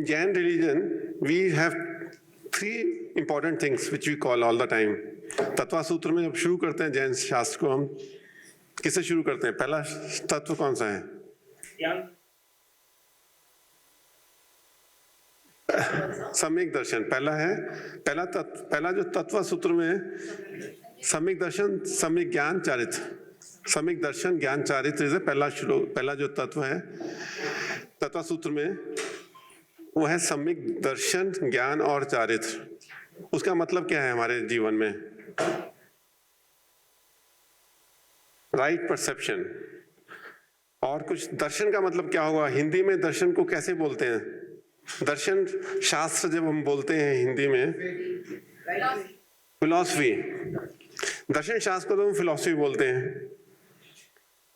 Jain religion, we have three important things which we call all the time. तत्वा सूत्र में जब शुरू करते हैं जैन शास्त्र को, हम किससे शुरू करते हैं? पहला तत्व कौन सा है? सम्यक दर्शन पहला है। पहला जो तत्व सूत्र में सम्यक दर्शन, सम्यक ज्ञान, चारित्र। सम्यक दर्शन, ज्ञान, चारित्र से पहला जो तत्व है तत्व सूत्र में, वो है सम्यक दर्शन, ज्ञान और चारित्र। उसका मतलब क्या है हमारे जीवन में? Right perception. और कुछ दर्शन का मतलब क्या होगा? हिंदी में दर्शन को कैसे बोलते हैं? दर्शन शास्त्र जब हम बोलते हैं हिंदी में, फिलॉसफी। दर्शन शास्त्र को तो हम फिलॉसफी बोलते हैं,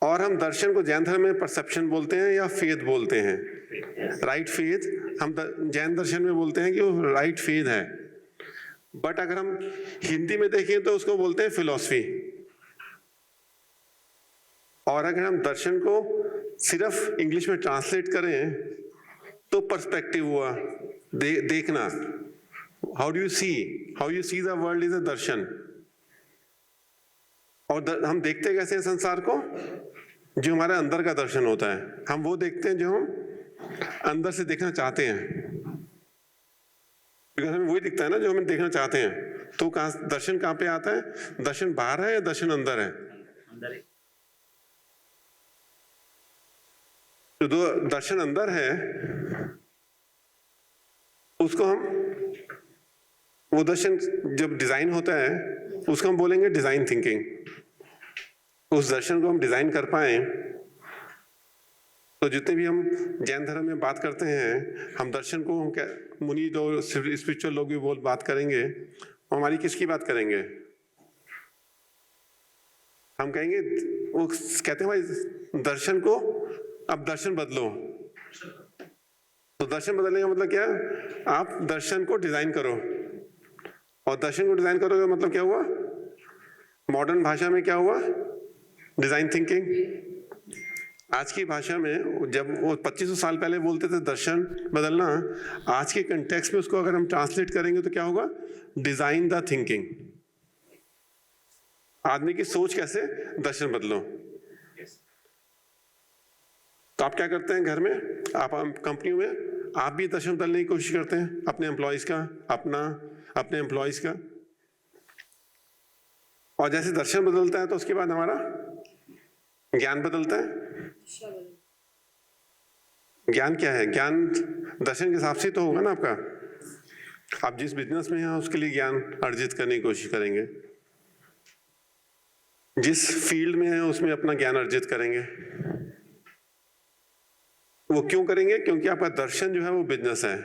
और हम दर्शन को जैन धर्म में परसेप्शन बोलते हैं या फेथ बोलते हैं। राइट फेथ हम जैन दर्शन में बोलते हैं कि वो राइट फेथ है, बट अगर हम हिंदी में देखें तो उसको बोलते हैं फिलॉसफी। और अगर हम दर्शन को सिर्फ इंग्लिश में ट्रांसलेट करें तो पर्सपेक्टिव हुआ, देखना। How you see the world is a दर्शन। और हम देखते कैसे हैं संसार को? जो हमारे अंदर का दर्शन होता है, हम वो देखते हैं जो हम अंदर से देखना चाहते हैं। बिकॉज हमें वही दिखता है ना जो हमें देखना चाहते हैं। तो दर्शन कहाँ पे आता है? दर्शन बाहर है या दर्शन अंदर है? जो दर्शन अंदर है उसको हम, वो दर्शन जब डिजाइन होता है उसको हम बोलेंगे डिजाइन थिंकिंग। उस दर्शन को हम डिजाइन कर पाए तो जितने भी हम जैन धर्म में बात करते हैं, हम दर्शन को, हम क्या मुनि लोग, स्पिरिचुअल लोग भी बात करेंगे, हमारी किसकी बात करेंगे? हम कहेंगे, वो कहते हैं भाई दर्शन को अब दर्शन बदलो। तो दर्शन बदलने का मतलब क्या है? आप दर्शन को डिजाइन करो, और दर्शन को डिजाइन करोगे मतलब क्या हुआ? मॉडर्न भाषा में क्या हुआ? Design thinking. आज की भाषा में जब वो 2500 साल पहले बोलते थे दर्शन बदलना, आज के कंटेक्स्ट में उसको अगर हम ट्रांसलेट करेंगे तो क्या होगा? Design the thinking. आदमी की सोच कैसे दर्शन बदलो। तो आप क्या करते हैं घर में, आप कंपनी में आप भी दर्शन बदलने की कोशिश करते हैं अपने एम्प्लॉयज का, अपने एम्प्लॉयज का। और जैसे दर्शन बदलता है तो उसके बाद हमारा ज्ञान बदलता है। ज्ञान क्या है? ज्ञान दर्शन के हिसाब से तो होगा ना आपका। आप जिस बिजनेस में हैं उसके लिए ज्ञान अर्जित करने की कोशिश करेंगे, जिस फील्ड में है उसमें अपना ज्ञान अर्जित करेंगे। वो क्यों करेंगे? क्योंकि आपका दर्शन जो है वो बिजनेस है।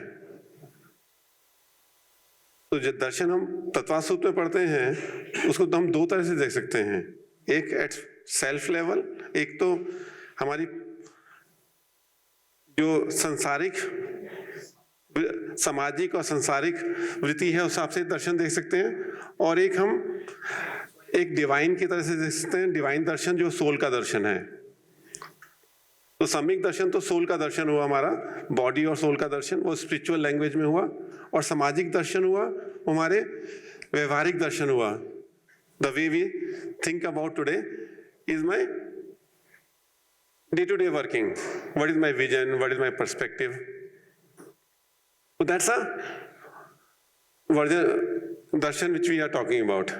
तो जो दर्शन हम तत्वासूत्र में पढ़ते हैं उसको तो हम दो तरह से देख सकते हैं। एक एट सेल्फ लेवल, एक तो हमारी जो सांसारिक, सामाजिक और सांसारिक वृत्ति है उस हिसाब से दर्शन देख सकते हैं, और एक हम एक डिवाइन की तरह से देख सकते हैं। डिवाइन दर्शन जो सोल का दर्शन है। तो सम्यक दर्शन तो सोल का दर्शन हुआ हमारा, बॉडी और सोल का दर्शन, वो स्पिरिचुअल लैंग्वेज में हुआ। और सामाजिक दर्शन हुआ हमारे व्यवहारिक दर्शन हुआ। The way we think about today is my day to day working, what is my vision, what is my perspective. That's a version दर्शन which we are talking about.